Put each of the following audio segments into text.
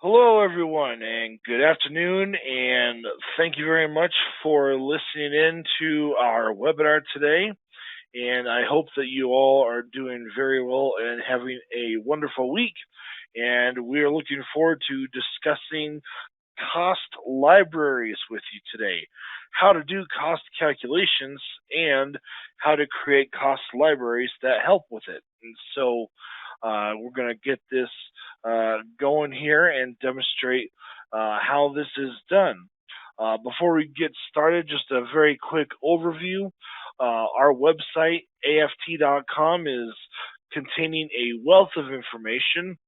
Hello, everyone, and good afternoon, and thank you very much for listening in to our webinar today. And I hope that you all are doing very well and having a wonderful week. And we are looking forward to discussing cost libraries with you today, how to do cost calculations, and how to create cost libraries that help with it. And so we're going to get this going here and demonstrate how this is done. Before we get started, just a very quick overview. Our website, AFT.com, is containing a wealth of information.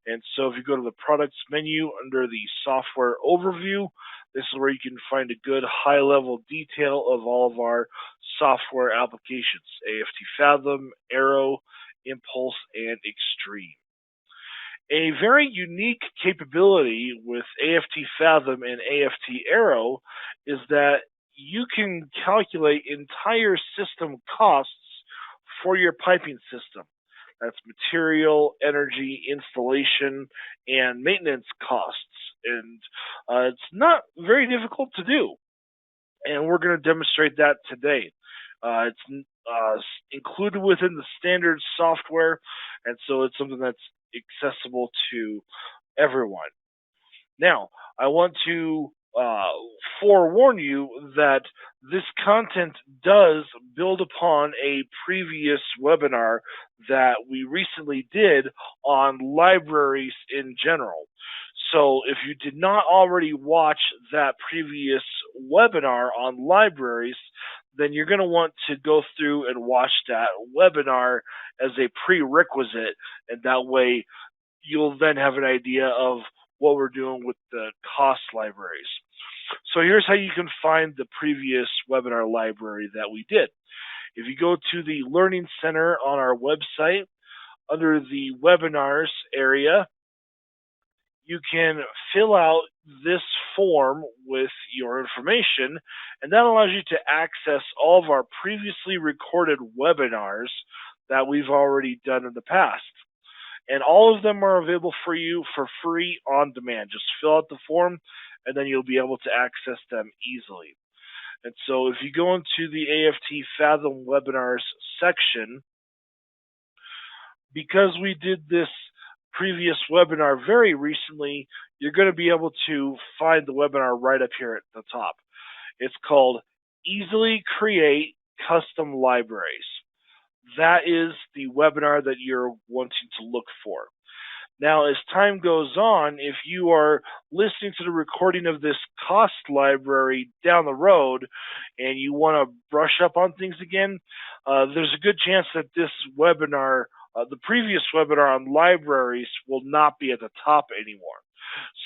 And so if you go to the products menu under the software overview, this is where you can find a good high level detail of all of our software applications, AFT Fathom, Arrow, Impulse, and Extreme. A very unique capability with AFT Fathom and AFT Arrow is that you can calculate entire system costs for your piping system. That's material, energy, installation, and maintenance costs. And it's not very difficult to do. And we're going to demonstrate that today. It's included within the standard software, and so it's something that's accessible to everyone. Now, I want to forewarn you that this content does build upon a previous webinar that we recently did on libraries in general. So if you did not already watch that previous webinar on libraries, then you're going to want to go through and watch that webinar as a prerequisite, and that way you'll then have an idea of what we're doing with the cost libraries. So here's how you can find the previous webinar library that we did. If you go to the Learning Center on our website, under the webinars area, you can fill out this form with your information, and that allows you to access all of our previously recorded webinars that we've already done in the past. And all of them are available for you for free on demand. Just fill out the form, and then you'll be able to access them easily. And so if you go into the AFT Fathom webinars section, because we did this previous webinar very recently, you're going to be able to find the webinar right up here at the top. It's called Easily Create Custom Libraries. That is the webinar that you're wanting to look for. Now, as time goes on, if you are listening to the recording of this cost library down the road and you want to brush up on things again, there's a good chance that this webinar, the previous webinar on libraries, will not be at the top anymore.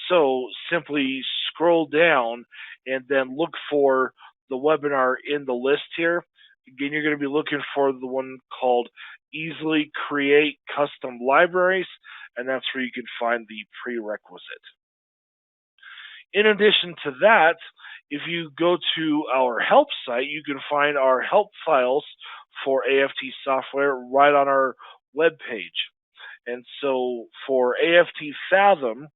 So simply scroll down and then look for the webinar in the list here. Again, you're going to be looking for the one called Easily Create Custom Libraries, and that's where you can find the prerequisite. In addition to that, if you go to our help site, you can find our help files for AFT software right on our web page. And so for AFT Fathom,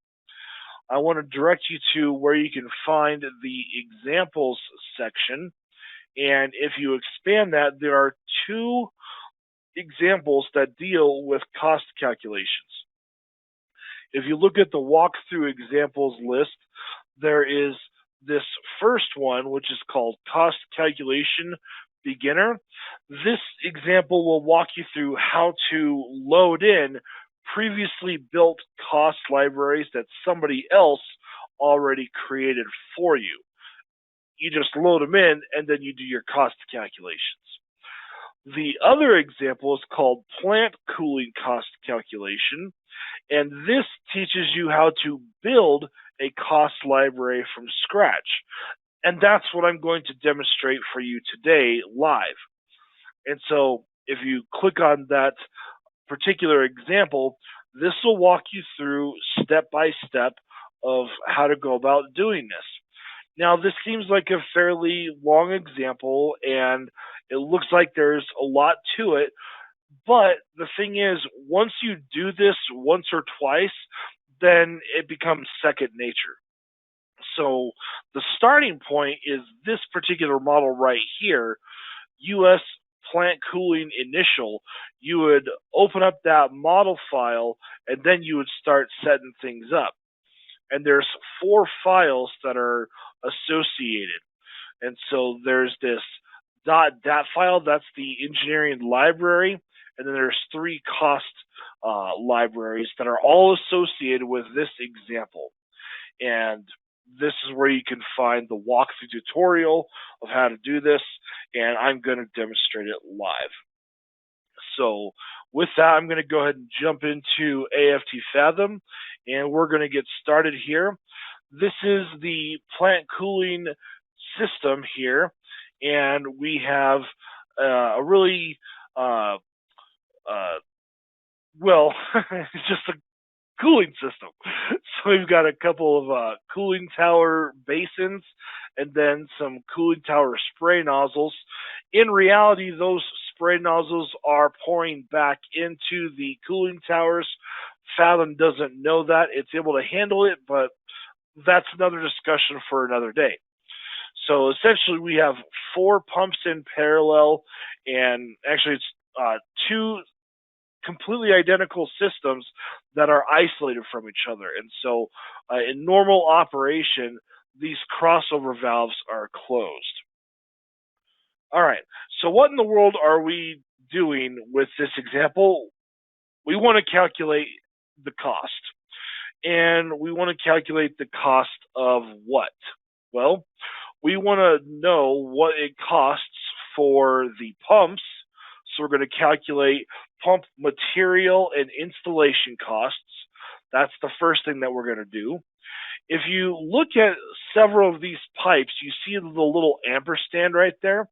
I want to direct you to where you can find the examples section. And if you expand that, there are two examples that deal with cost calculations. If you look at the walkthrough examples list, there is this first one, which is called Cost Calculation Beginner. This example will walk you through how to load in previously built cost libraries that somebody else already created for you. You just load them in, and then you do your cost calculations. The other example is called Plant Cooling Cost Calculation, and this teaches you how to build a cost library from scratch. And that's what I'm going to demonstrate for you today live. And so if you click on that particular example, this will walk you through step by step of how to go about doing this. Now, this seems like a fairly long example, and it looks like there's a lot to it, but the thing is, once you do this once or twice, then it becomes second nature. So the starting point is this particular model right here, US plant cooling initial. You would open up that model file and then you would start setting things up. And there's 4 files that are associated. And so there's this .dat file, that's the engineering library, and then there's 3 cost libraries that are all associated with this example. And this is where you can find the walkthrough tutorial of how to do this, and I'm going to demonstrate it live. So with that, I'm going to go ahead and jump into AFT Fathom, and we're going to get started here. This is the plant cooling system here, and we have a really, well, it's just a cooling system. So we've got a couple of cooling tower basins and then some cooling tower spray nozzles. In reality, those spray nozzles are pouring back into the cooling towers. Fathom doesn't know that. It's able to handle it, but that's another discussion for another day. So essentially we have 4 pumps in parallel, and actually it's 2 completely identical systems that are isolated from each other. And so in normal operation, these crossover valves are closed. All right, so what in the world are we doing with this example? We want to calculate the cost. And we want to calculate the cost of what? Well, we want to know what it costs for the pumps. So we're going to calculate pump material and installation costs. That's the first thing that we're going to do. If you look at several of these pipes, you see the little ampersand right there.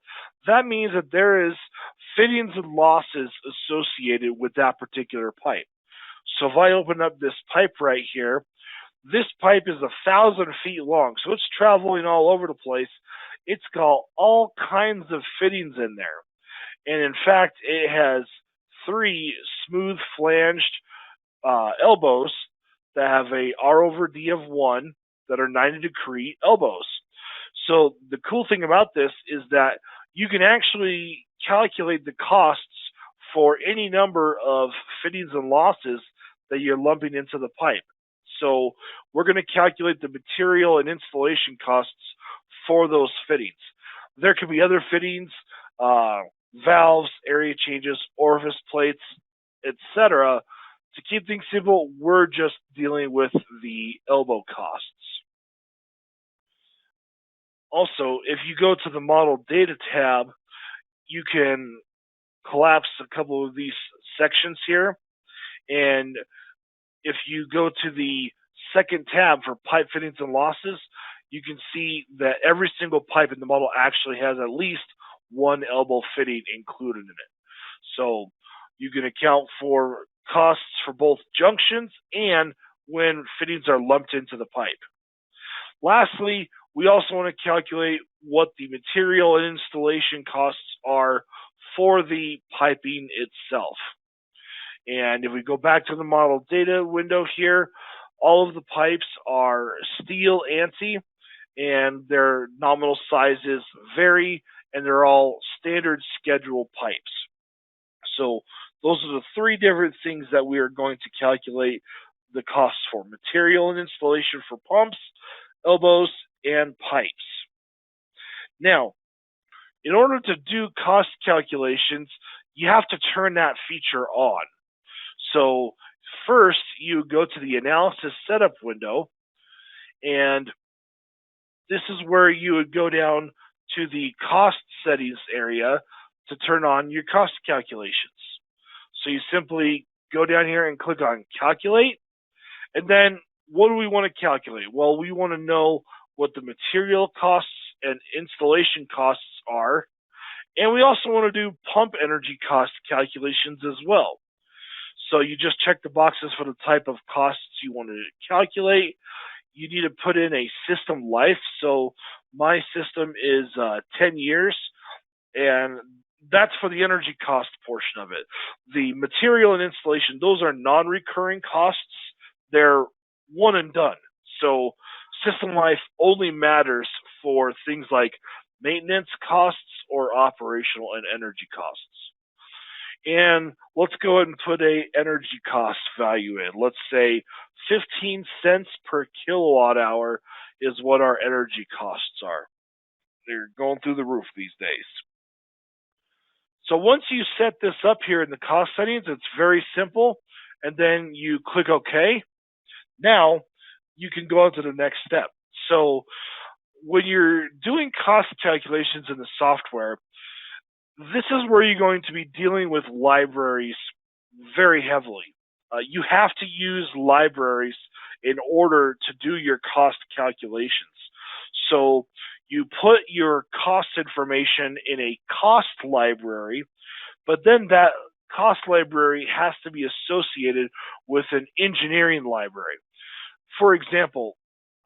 That means that there is fittings and losses associated with that particular pipe. So if I open up this pipe right here, this pipe is 1,000 feet long, so it's traveling all over the place. It's got all kinds of fittings in there. And in fact, it has 3 smooth flanged elbows that have a R over D of 1 that are 90-degree elbows. So the cool thing about this is that you can actually calculate the costs for any number of fittings and losses that you're lumping into the pipe. So we're going to calculate the material and installation costs for those fittings. There could be other fittings, valves, area changes, orifice plates, etc. To keep things simple, we're just dealing with the elbow costs. Also, if you go to the Model Data tab, you can collapse a couple of these sections here. And if you go to the second tab for pipe fittings and losses, you can see that every single pipe in the model actually has at least 1 elbow fitting included in it. So you can account for costs for both junctions and when fittings are lumped into the pipe. Lastly, we also want to calculate what the material and installation costs are for the piping itself. And if we go back to the model data window here, all of the pipes are steel ANSI, and their nominal sizes vary, and they're all standard schedule pipes. So those are the 3 different things that we are going to calculate the costs for: material and installation for pumps, elbows, and pipes. Now, in order to do cost calculations, you have to turn that feature on. So first, you go to the analysis setup window, and this is where you would go down to the cost settings area to turn on your cost calculations. So you simply go down here and click on calculate, and then what do we want to calculate? Well, we want to know what the material costs and installation costs are, and we also want to do pump energy cost calculations as well. So you just check the boxes for the type of costs you want to calculate. You need to put in a system life. So my system is 10 years, and that's for the energy cost portion of it. The material and installation, those are non-recurring costs. They're one and done. So system life only matters for things like maintenance costs or operational and energy costs. And let's go ahead and put a energy cost value in. Let's say 15 cents per kilowatt hour is what our energy costs are. They're going through the roof these days. So once you set this up here in the cost settings, it's very simple. And then you click OK. Now you can go on to the next step. So when you're doing cost calculations in the software, this is where you're going to be dealing with libraries very heavily. You have to use libraries in order to do your cost calculations. So you put your cost information in a cost library, but then that cost library has to be associated with an engineering library. For example,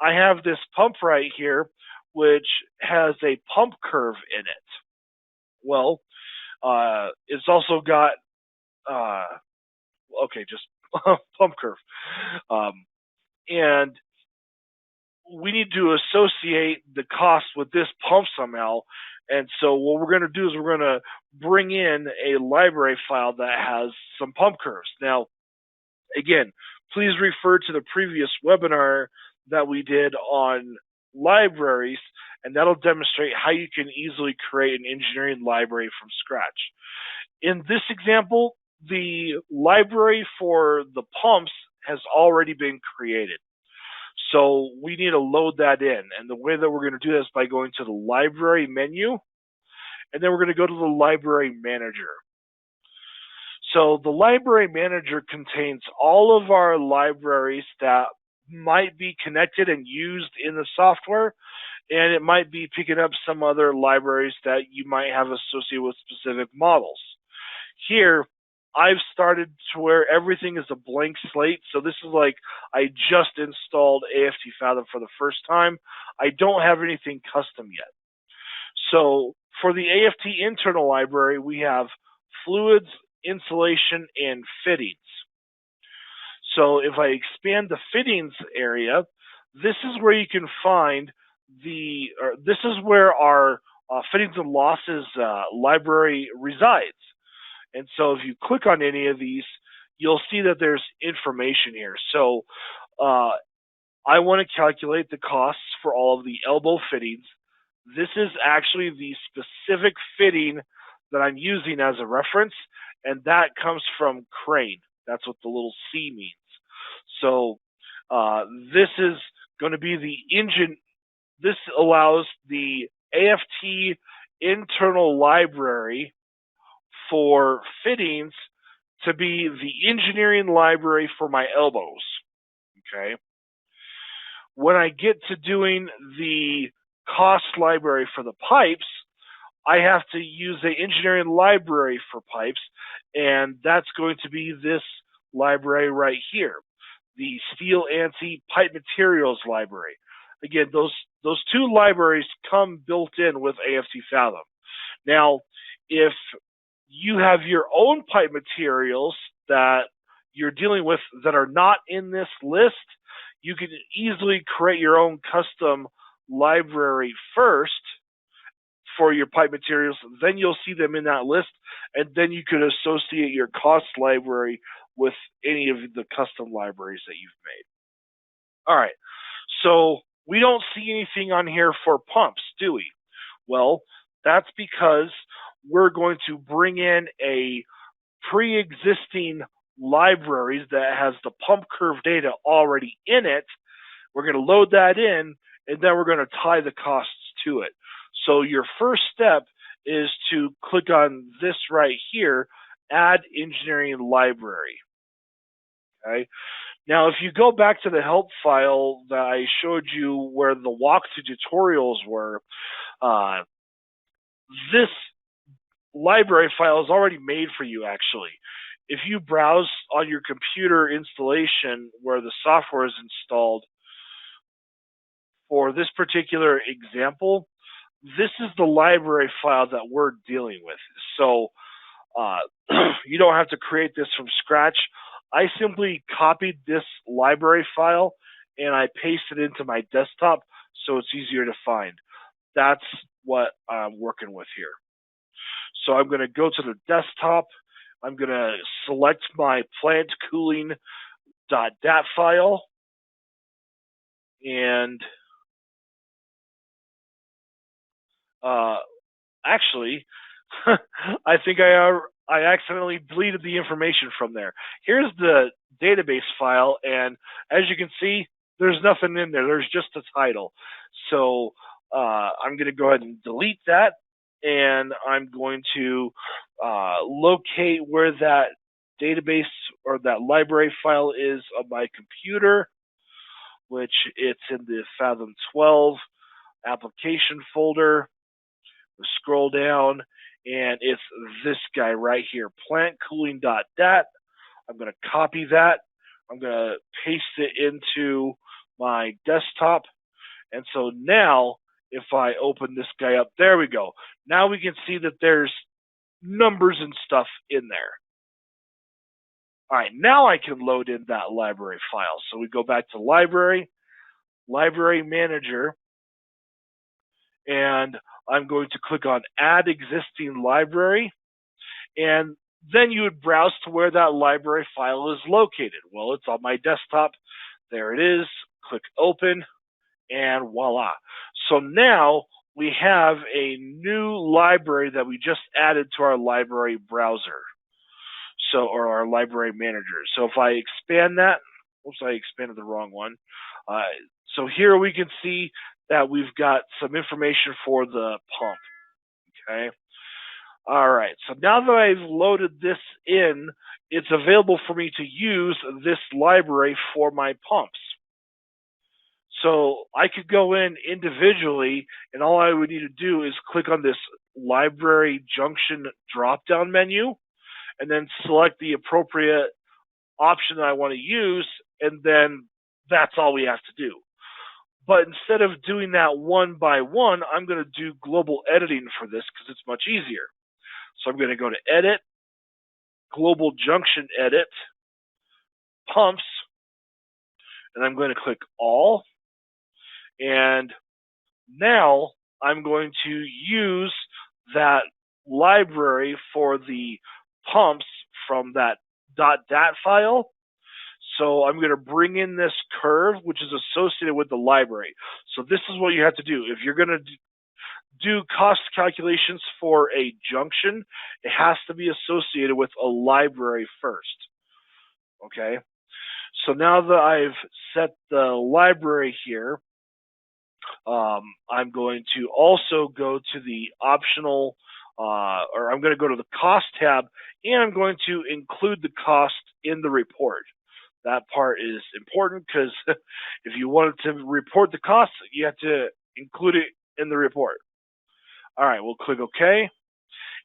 I have this pump right here, which has a pump curve in it. Well, it's also got, just pump curve. And we need to associate the cost with this pump somehow. And so what we're going to do is we're going to bring in a library file that has some pump curves. Now, again, please refer to the previous webinar that we did on libraries, and that'll demonstrate how you can easily create an engineering library from scratch. In this example, the library for the pumps has already been created. So we need to load that in. And the way that we're going to do this is by going to the library menu, and then we're going to go to the library manager. So the library manager contains all of our libraries that might be connected and used in the software, and it might be picking up some other libraries that you might have associated with specific models. Here, I've started to where everything is a blank slate. So this is like I just installed AFT Fathom for the first time. I don't have anything custom yet. So for the AFT internal library, we have fluids, insulation, and fittings. So if I expand the fittings area, this is where you can find this is where our fittings and losses library resides. And so if you click on any of these, you'll see that there's information here. So I want to calculate the costs for all of the elbow fittings. This is actually the specific fitting that I'm using as a reference, and that comes from Crane. That's what the little C means. So this is going to be the engine. This allows the AFT internal library for fittings to be the engineering library for my elbows. Okay. When I get to doing the cost library for the pipes, I have to use the engineering library for pipes, and that's going to be this library right here, the Steel ANSI Pipe Materials Library. Again, those two libraries come built in with AFT Fathom. Now, if you have your own pipe materials that you're dealing with that are not in this list, you can easily create your own custom library first for your pipe materials. Then you'll see them in that list, and then you could associate your cost library with any of the custom libraries that you've made. All right, so we don't see anything on here for pumps, do we? Well, that's because we're going to bring in a pre-existing library that has the pump curve data already in it. We're going to load that in, and then we're going to tie the costs to it. So your first step is to click on this right here, Add Engineering Library. Okay. Now, if you go back to the help file that I showed you where the walkthrough tutorials were, this library file is already made for you, actually. If you browse on your computer installation where the software is installed, for this particular example, this is the library file that we're dealing with. So you don't have to create this from scratch. I simply copied this library file and I paste it into my desktop so it's easier to find. That's what I'm working with here. So I'm going to go to the desktop. I'm going to select my plant cooling.dat file, and actually, I think I accidentally deleted the information from there. Here's the database file, and as you can see, there's nothing in there. There's just a title. So I'm going to go ahead and delete that, and I'm going to locate where that database or that library file is on my computer, which it's in the Fathom 12 application folder. Scroll down, and it's this guy right here, plantcooling.dat. I'm going to copy that. I'm going to paste it into my desktop. And so now, if I open this guy up, there we go. Now we can see that there's numbers and stuff in there. All right, now I can load in that library file. So we go back to Library, Library Manager, and I'm going to click on Add Existing Library, and then you would browse to where that library file is located. Well, it's on my desktop. There it is. Click Open, and voila. So now we have a new library that we just added to our library browser, or our library manager. So if I expand that, oops, I expanded the wrong one. So here we can see that we've got some information for the pump. Okay. All right. So now that I've loaded this in, it's available for me to use this library for my pumps. So I could go in individually, and all I would need to do is click on this library junction drop-down menu, and then select the appropriate option that I want to use, and then that's all we have to do. But instead of doing that one by one, I'm going to do global editing for this because it's much easier. So I'm going to go to Edit, Global Junction Edit, Pumps, and I'm going to click All. And now I'm going to use that library for the pumps from that .dat file. So I'm going to bring in this curve, which is associated with the library. So this is what you have to do. If you're going to do cost calculations for a junction, it has to be associated with a library first. Okay? So now that I've set the library here, I'm going to also go to the optional, or I'm going to go to the cost tab, and I'm going to include the cost in the report. That part is important because if you wanted to report the cost, you have to include it in the report. All right, we'll click OK.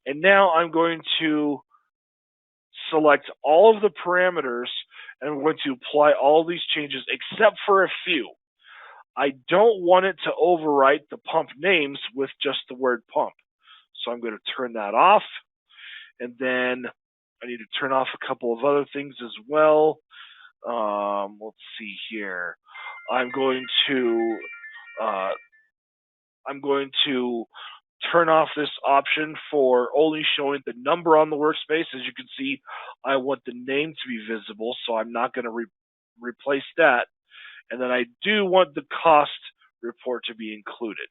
And now I'm going to select all of the parameters, and I'm going to apply all these changes except for a few. I don't want it to overwrite the pump names with just the word pump. So I'm going to turn that off. And then I need to turn off a couple of other things as well. Let's see here. I'm going to turn off this option for only showing the number on the workspace. As you can see, I want the name to be visible, so I'm not going to replace that. And then I do want the cost report to be included.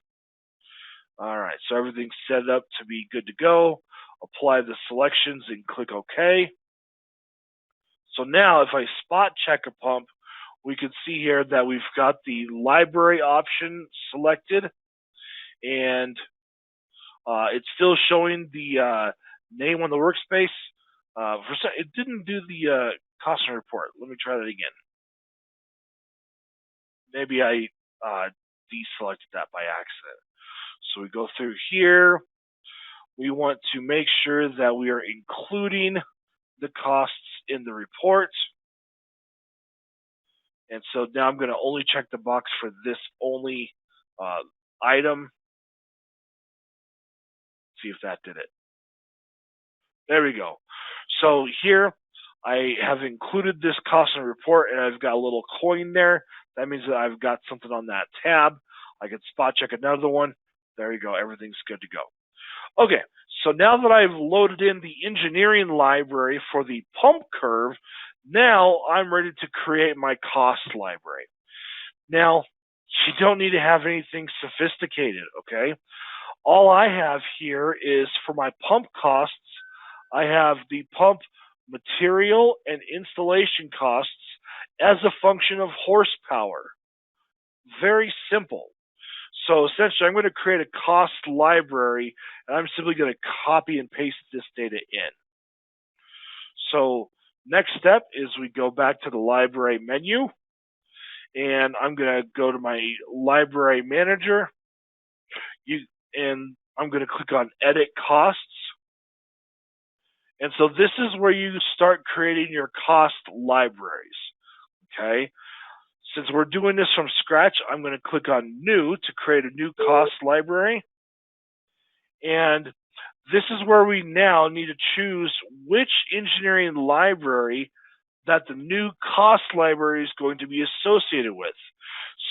All right, so everything's set up to be good to go. Apply the selections and click OK. So now if I spot check a pump, we can see here that we've got the library option selected, and it's still showing the name on the workspace. It didn't do the cost report. Let me try that again. Maybe I deselected that by accident. So we go through here. We want to make sure that we are including the costs in the report. And so now I'm going to only check the box for this only item. See if that did it. There we go. So here I have included this cost in the report, and I've got a little coin there That means that I've got something on that tab. I can spot check another one. There you go. Everything's good to go. Okay, so now that I've loaded in the engineering library for the pump curve, now I'm ready to create my cost library. Now, you don't need to have anything sophisticated, okay? All I have here is for my pump costs, I have the pump material and installation costs as a function of horsepower. Very simple. So essentially, I'm going to create a cost library, and I'm simply going to copy and paste this data in. So next step is we go back to the library menu, and I'm going to go to my library manager, and I'm going to click on Edit Costs. And so this is where you start creating your cost libraries, okay? Since we're doing this from scratch, I'm going to click on New to create a new cost library. And this is where we now need to choose which engineering library that the new cost library is going to be associated with.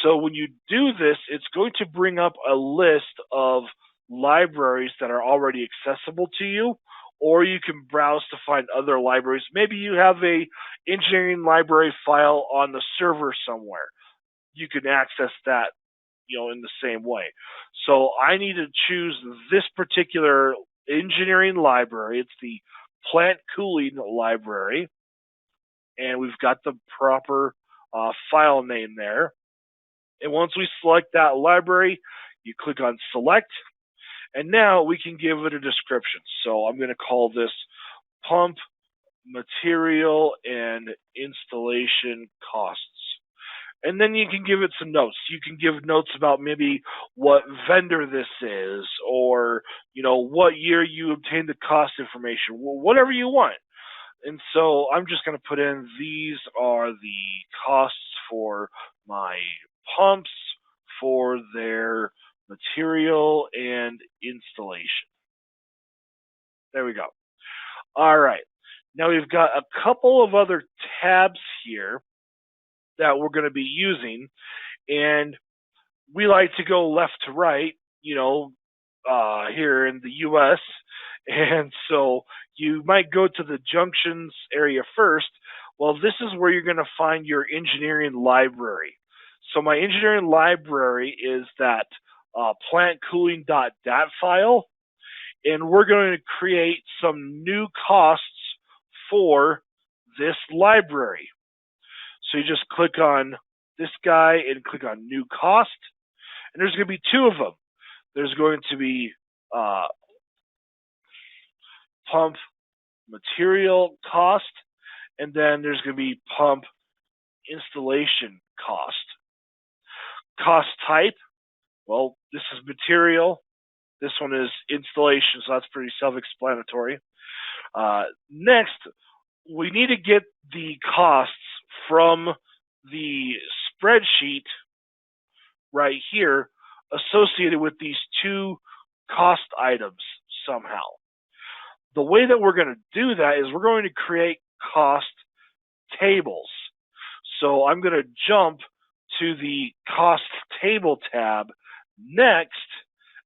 So when you do this, it's going to bring up a list of libraries that are already accessible to you, or you can browse to find other libraries. Maybe you have a engineering library file on the server somewhere. You can access that, in the same way. So I need to choose this particular engineering library. It's the plant cooling library, and we've got the proper file name there. And once we select that library, you click on Select, and now we can give it a description. So I'm going to call this Pump Material and Installation Costs. And then you can give it some notes. You can give notes about maybe what vendor this is, or what year you obtained the cost information, whatever you want. And so I'm just going to put in, these are the costs for my pumps for their material and installation. There we go. All right. Now we've got a couple of other tabs here that we're going to be using, and we like to go left to right, here in the U.S., and so you might go to the junctions area first. Well, this is where you're going to find your engineering library. So my engineering library is that plantcooling.dat file, and we're going to create some new costs for this library. So you just click on this guy and click on New Cost, and there's going to be two of them. There's going to be Pump Material Cost, and then there's going to be Pump Installation Cost. Cost type, well, this is material. This one is installation, so that's pretty self-explanatory. Next, we need to get the costs from the spreadsheet right here associated with these two cost items somehow. The way that we're going to do that is we're going to create cost tables. So I'm going to jump to the cost table tab next,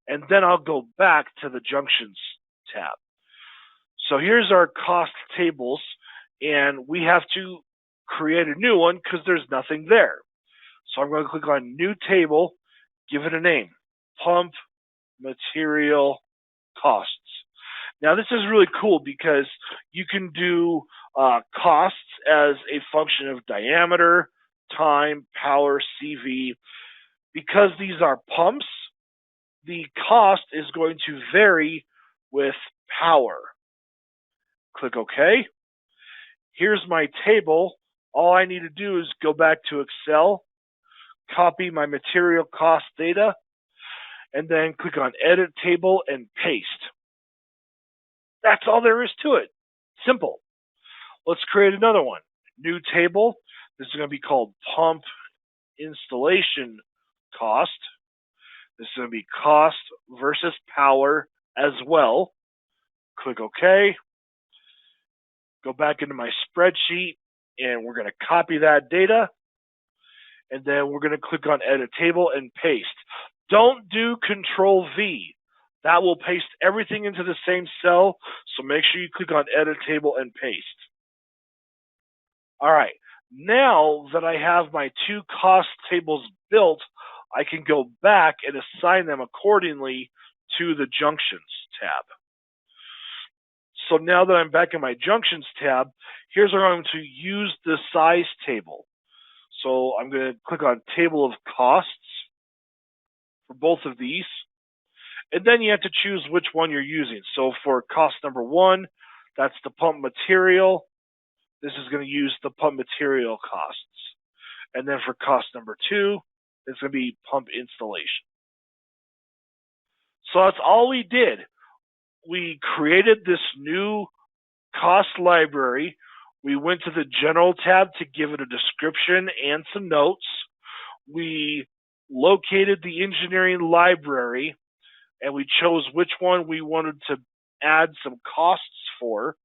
and then I'll go back to the junctions tab. So here's our cost tables, and we have to create a new one because there's nothing there. So I'm going to click on New Table, give it a name, Pump Material Costs. Now this is really cool because you can do costs as a function of diameter, time, power, CV. Because these are pumps, the cost is going to vary with power. Click OK. Here's my table. All I need to do is go back to Excel, copy my material cost data, and then click on Edit Table and paste. That's all there is to it. Simple. Let's create another one. New table. This is going to be called Pump Installation Cost. This is going to be cost versus power as well. Click OK. Go back into my spreadsheet, and we're going to copy that data. and then we're going to click on Edit Table and Paste. Don't do Control V. That will paste everything into the same cell, so make sure you click on Edit Table and Paste. All right, now that I have my two cost tables built, I can go back and assign them accordingly to the Junctions tab. So now that I'm back in my Junctions tab, here's where I'm going to use the size table. So I'm going to click on Table of Costs for both of these. And then you have to choose which one you're using. So for cost number 1, that's the pump material. This is going to use the pump material costs. And then for cost number 2, it's going to be pump installation. So that's all we did. We created this new cost library. We went to the General tab to give it a description and some notes. We located the engineering library, and we chose which one we wanted to add some costs for.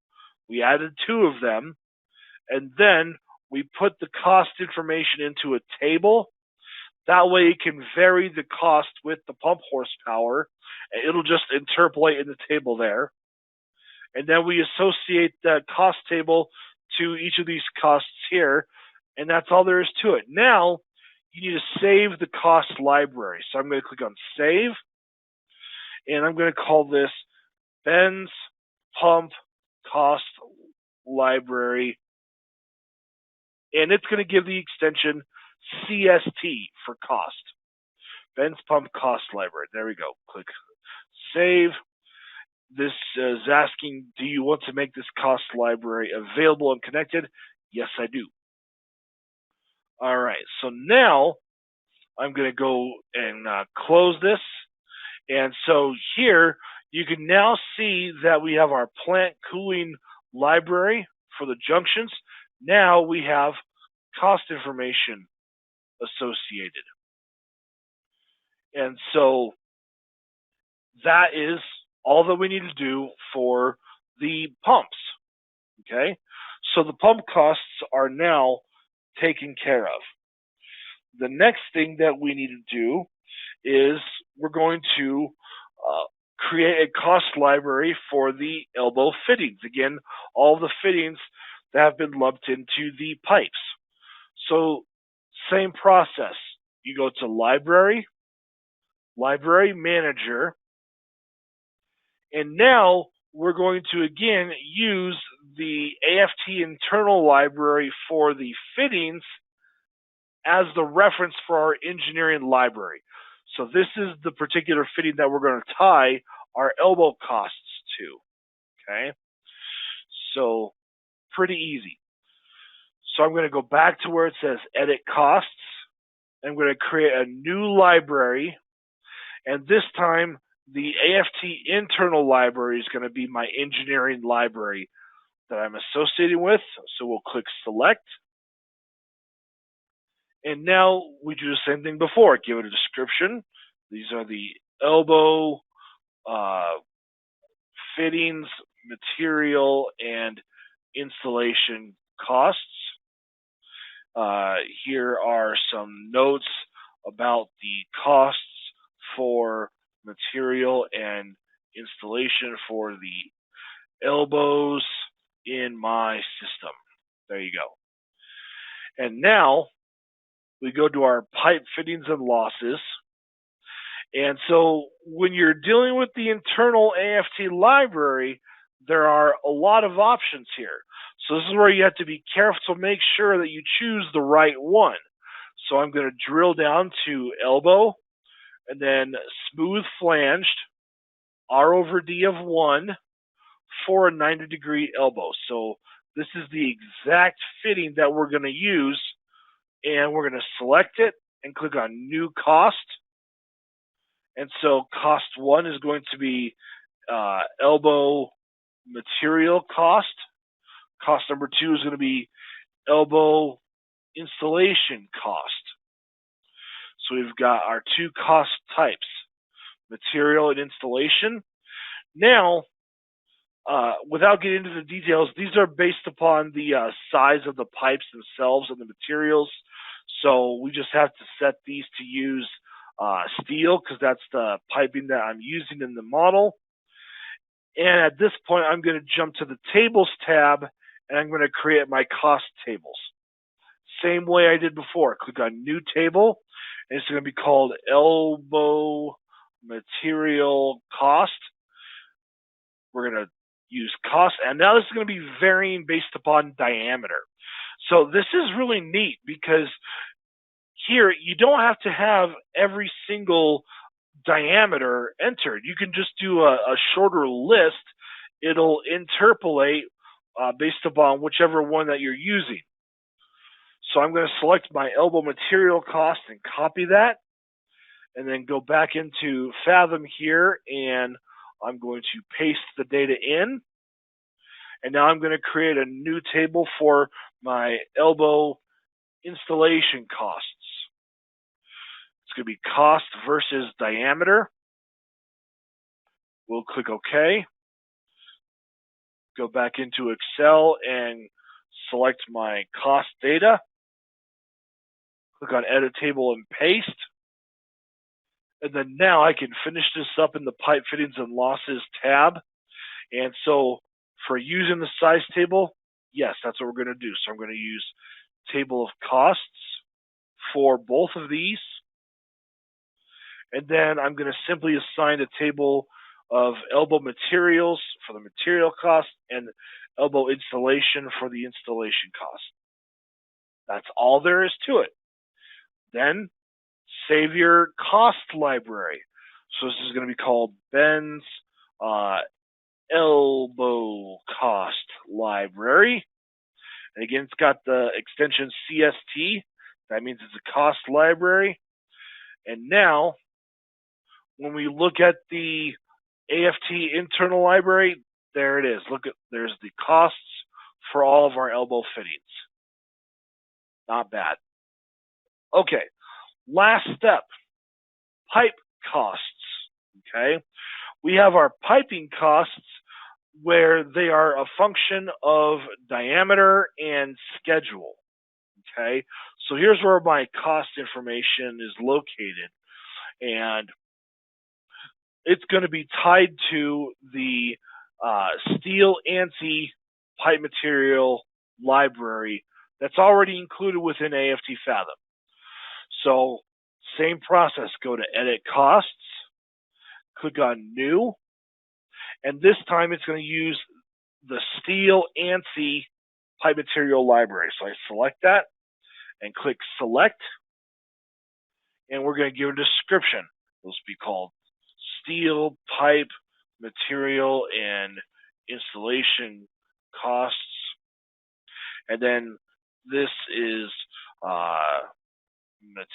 We added 2 of them, and then we put the cost information into a table. That way it can vary the cost with the pump horsepower, and it'll just interpolate in the table there. And then we associate that cost table to each of these costs here, and that's all there is to it. Now, you need to save the cost library. So I'm going to click on Save, and I'm going to call this Ben's Pump Cost Library, and it's going to give the extension CST for cost. Ben's Pump Cost Library. There we go. Click Save. This is asking, do you want to make this cost library available and connected? Yes, I do. All right, so now I'm going to go and close this. And so here you can now see that we have our plant cooling library for the junctions. Now we have cost information associated. And so that is all that we need to do for the pumps. Okay, so the pump costs are now taken care of. The next thing that we need to do is we're going to create a cost library for the elbow fittings. Again, all the fittings that have been lumped into the pipes. So same process. You go to Library, Library Manager, and now we're going to again use the AFT internal library for the fittings as the reference for our engineering library. So this is the particular fitting that we're going to tie our elbow costs to. Okay, so pretty easy. So I'm going to go back to where it says Edit Costs. I'm going to create a new library, and this time the AFT internal library is going to be my engineering library that I'm associating with. So we'll click Select. And now we do the same thing before. Give it a description. These are the elbow fittings, material, and installation costs. Here are some notes about the costs for material and installation for the elbows in my system. There you go. And now we go to our pipe fittings and losses. And so when you're dealing with the internal AFT library, there are a lot of options here. So this is where you have to be careful to make sure that you choose the right one. So I'm going to drill down to elbow, and then smooth flanged, R/D of 1 for a 90-degree elbow. So this is the exact fitting that we're going to use, and we're going to select it and click on New Cost. And so cost 1 is going to be elbow material cost. Cost number 2 is going to be elbow installation cost. So we've got our 2 cost types, material and installation. Now, without getting into the details, these are based upon the size of the pipes themselves and the materials. So we just have to set these to use steel because that's the piping that I'm using in the model. And at this point, I'm going to jump to the Tables tab, and I'm going to create my cost tables. Same way I did before. Click on New Table, and it's going to be called Elbow Material Cost. We're going to use cost, and now this is going to be varying based upon diameter. So this is really neat because here you don't have to have every single diameter entered. You can just do a shorter list. It'll interpolate based upon whichever one that you're using. So I'm going to select my elbow material cost and copy that, and then go back into Fathom here, and I'm going to paste the data in. And now I'm going to create a new table for my elbow installation costs. It's going to be cost versus diameter. We'll click OK. Go back into Excel and select my cost data. Click on Edit Table and Paste. And then now I can finish this up in the Pipe Fittings and Losses tab. And so for using the size table, yes, that's what we're going to do. So I'm going to use Table of Costs for both of these. And then I'm going to simply assign a table of elbow materials for the material cost and elbow installation for the installation cost. That's all there is to it. Then save your cost library. So this is going to be called Ben's elbow cost library. And again, it's got the extension CST. That means it's a cost library. And now, when we look at the AFT internal library, there it is. Look, there's the costs for all of our elbow fittings. Not bad. Okay, last step, pipe costs. Okay, we have our piping costs where they are a function of diameter and schedule. Okay, so here's where my cost information is located, and it's going to be tied to the steel ANSI pipe material library that's already included within AFT Fathom. So same process, go to Edit Costs, click on New, and this time it's going to use the steel ANSI pipe material library. So I select that and click Select, and we're going to give a description. This will be called Steel Pipe Material and Installation Costs. And then this is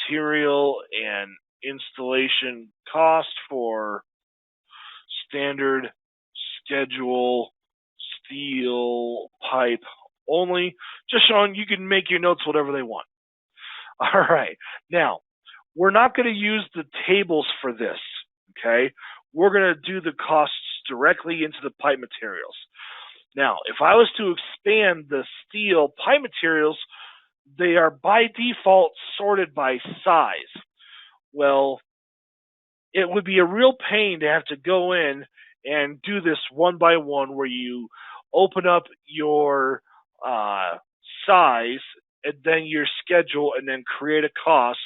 material and installation cost for standard schedule steel pipe only. Just showing you can make your notes whatever they want. All right. Now, we're not going to use the tables for this, okay? We're going to do the costs directly into the pipe materials. Now, if I was to expand the steel pipe materials, they are by default sorted by size. Well, it would be a real pain to have to go in and do this one by one where you open up your size and then your schedule and then create a cost.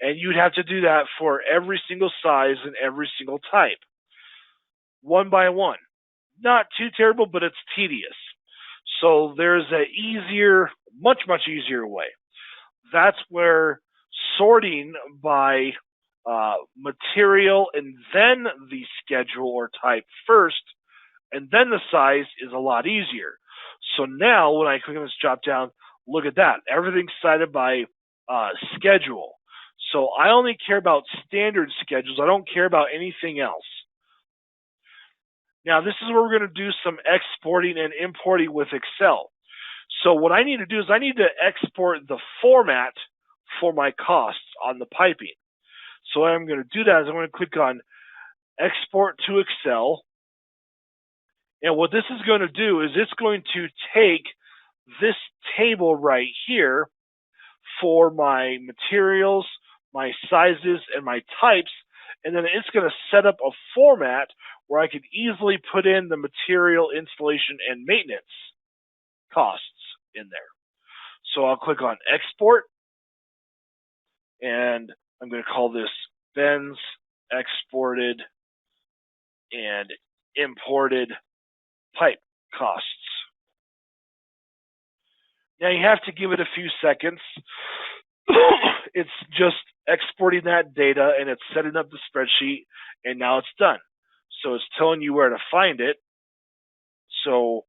And you'd have to do that for every single size and every single type. One by one. Not too terrible, but it's tedious. So there's an easier, much easier way. That's where sorting by material and then the schedule or type first, and then the size is a lot easier. So now when I click on this drop down, look at that. Everything's cited by schedule. So I only care about standard schedules. I don't care about anything else. Now this is where we're going to do some exporting and importing with Excel. So what I need to do is I need to export the format for my costs on the piping. So what I'm going to do that is I'm going to click on Export to Excel. And what this is going to do is it's going to take this table right here, for my materials, my sizes, and my types, and then it's going to set up a format where I can easily put in the material, installation, and maintenance costs in there. So I'll click on Export, and I'm going to call this Ben's Exported and Imported Pipe Costs. Now you have to give it a few seconds. It's just exporting that data and it's setting up the spreadsheet, and now it's done. So it's telling you where to find it. So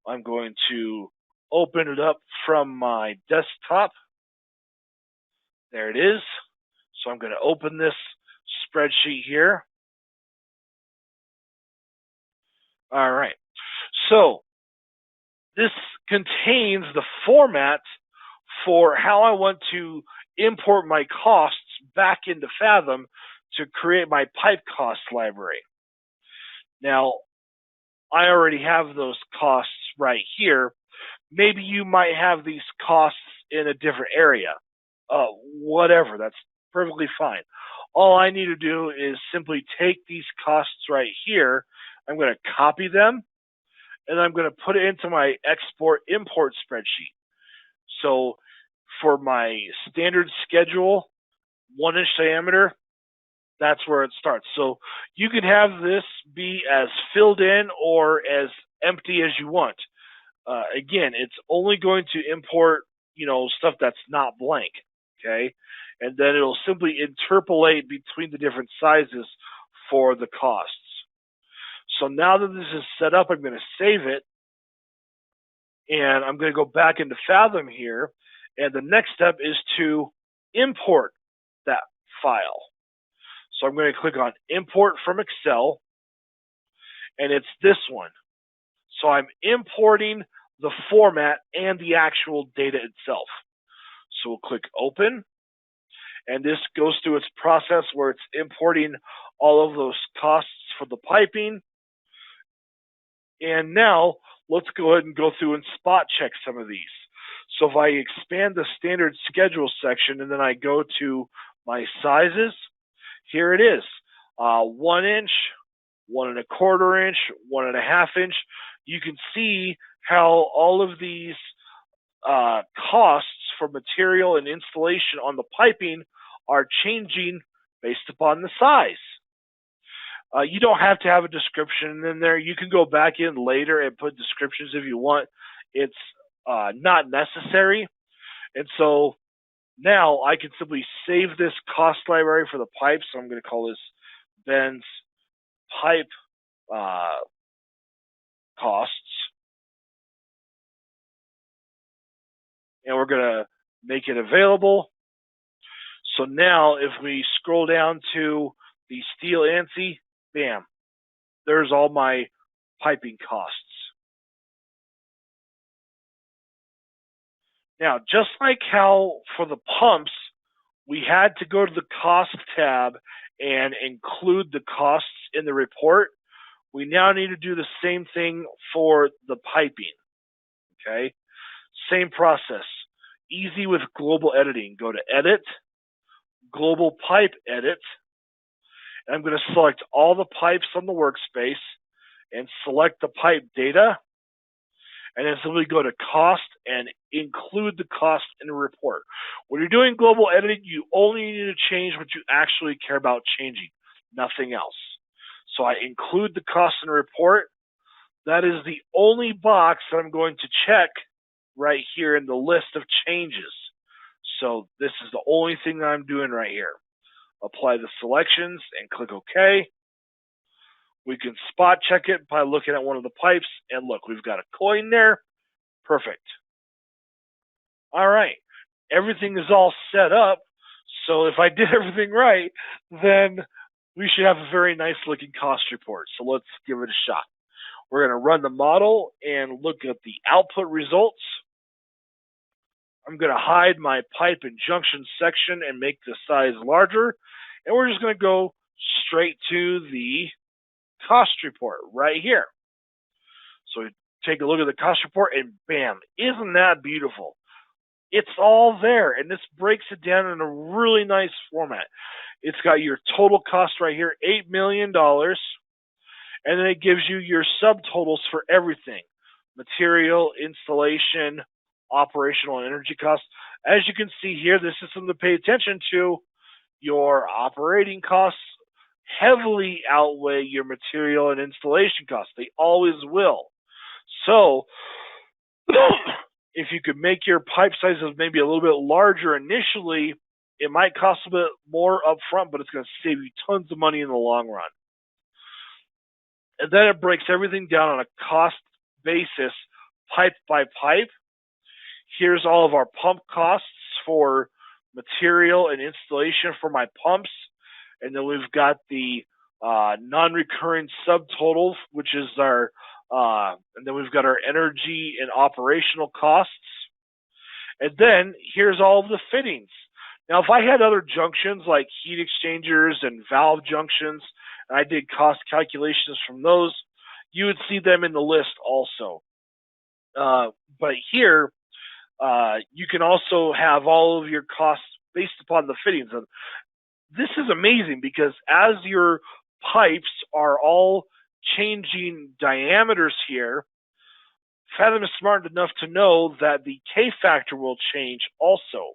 I'm going to open it up from my desktop. There it is. So I'm going to open this spreadsheet here. All right. So this contains the format for how I want to import my costs back into Fathom to create my pipe cost library. Now, I already have those costs right here. Maybe you might have these costs in a different area. Whatever, that's perfectly fine. All I need to do is simply take these costs right here. I'm going to copy them, and I'm going to put it into my export-import spreadsheet. So for my standard schedule, 1-inch diameter, that's where it starts. So you can have this be as filled in or as empty as you want. Again, it's only going to import, stuff that's not blank, okay? And then it'll simply interpolate between the different sizes for the costs. So now that this is set up, I'm going to save it, and I'm going to go back into Fathom here, and the next step is to import that file. So I'm going to click on Import from Excel, and it's this one. So I'm importing the format and the actual data itself. So we'll click Open, and this goes through its process where it's importing all of those costs for the piping. And now let's go ahead and go through and spot check some of these. So if I expand the standard schedule section and then I go to my sizes, here it is, 1 inch, 1 1/4 inch, 1 1/2 inch. You can see how all of these costs for material and installation on the piping are changing based upon the size. You don't have to have a description in there. You can go back in later and put descriptions if you want. It's not necessary. And so now I can simply save this cost library for the pipe. So I'm going to call this Ben's Pipe Costs. And we're going to make it available. So now if we scroll down to the steel ANSI, bam, there's all my piping costs. Now, just like how for the pumps, we had to go to the cost tab and include the costs in the report, we now need to do the same thing for the piping, okay? Same process. Easy with global editing. Go to Edit, Global Pipe Edit, and I'm going to select all the pipes on the workspace and select the pipe data, and then simply go to Cost and include the cost in the report. When you're doing global editing, you only need to change what you actually care about changing, nothing else. So I include the cost in the report. That is the only box that I'm going to check right here in the list of changes. So this is the only thing that I'm doing right here. Apply the selections and click OK. We can spot check it by looking at one of the pipes, and look, we've got a coin there. Perfect. All right, everything is all set up. So if I did everything right, then we should have a very nice looking cost report. So let's give it a shot. We're going to run the model and look at the output results. I'm going to hide my pipe and junction section and make the size larger. And we're just going to go straight to the cost report right here. So take a look at the cost report and bam, isn't that beautiful? It's all there, and this breaks it down in a really nice format. It's got your total cost right here, $8 million, and then it gives you your subtotals for everything: material, installation, operational, and energy costs. As you can see here, this is something to pay attention to. Your operating costs heavily outweigh your material and installation costs. They always will. So, if you could make your pipe sizes maybe a little bit larger initially, it might cost a bit more up front, but it's going to save you tons of money in the long run. And then it breaks everything down on a cost basis, pipe by pipe. Here's all of our pump costs for material and installation for my pumps. And then we've got the non-recurring subtotal, which is our, and then we've got our energy and operational costs. And then here's all of the fittings. Now, if I had other junctions like heat exchangers and valve junctions, and I did cost calculations from those, you would see them in the list also. But here, you can also have all of your costs based upon the fittings. And this is amazing because as your pipes are all changing diameters here, Fathom is smart enough to know that the K factor will change also.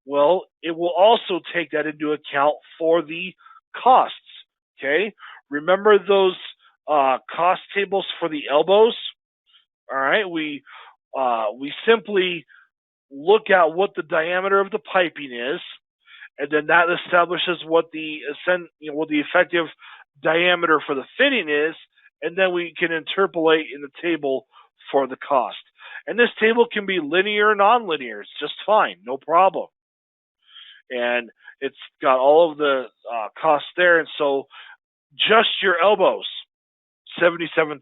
Well, it will also take that into account for the costs. Okay, remember those cost tables for the elbows? All right, we simply look at what the diameter of the piping is, and then that establishes what the effective diameter for the fitting is, and then we can interpolate in the table for the cost. And this table can be linear or non-linear. It's just fine, no problem. And it's got all of the costs there, and so just your elbows, $77,000.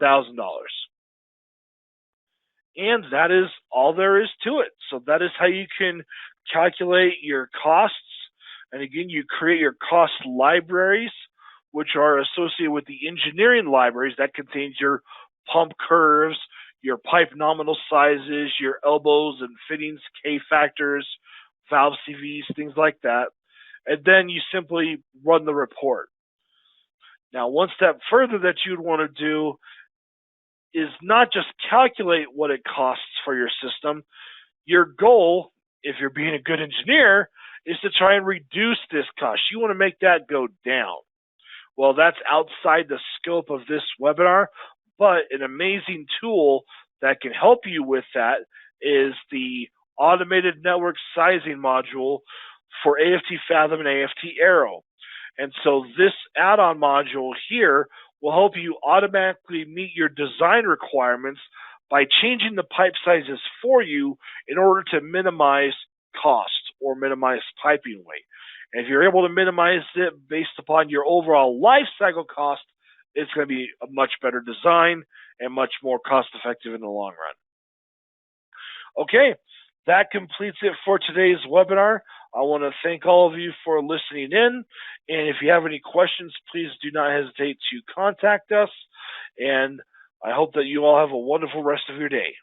And that is all there is to it. So that is how you can calculate your costs. And again, you create your cost libraries, which are associated with the engineering libraries. That contains your pump curves, your pipe nominal sizes, your elbows and fittings, K factors, valve CVs, things like that. And then you simply run the report. Now, one step further that you'd want to do is not just calculate what it costs for your system. Your goal, if you're being a good engineer, is to try and reduce this cost. You want to make that go down. Well, that's outside the scope of this webinar, but an amazing tool that can help you with that is the Automated Network Sizing module for AFT Fathom and AFT Arrow. And so this add-on module here will help you automatically meet your design requirements by changing the pipe sizes for you in order to minimize cost or minimize piping weight. And if you're able to minimize it based upon your overall life cycle cost, it's going to be a much better design and much more cost effective in the long run. Okay, that completes it for today's webinar. I want to thank all of you for listening in. And if you have any questions, please do not hesitate to contact us. And I hope that you all have a wonderful rest of your day.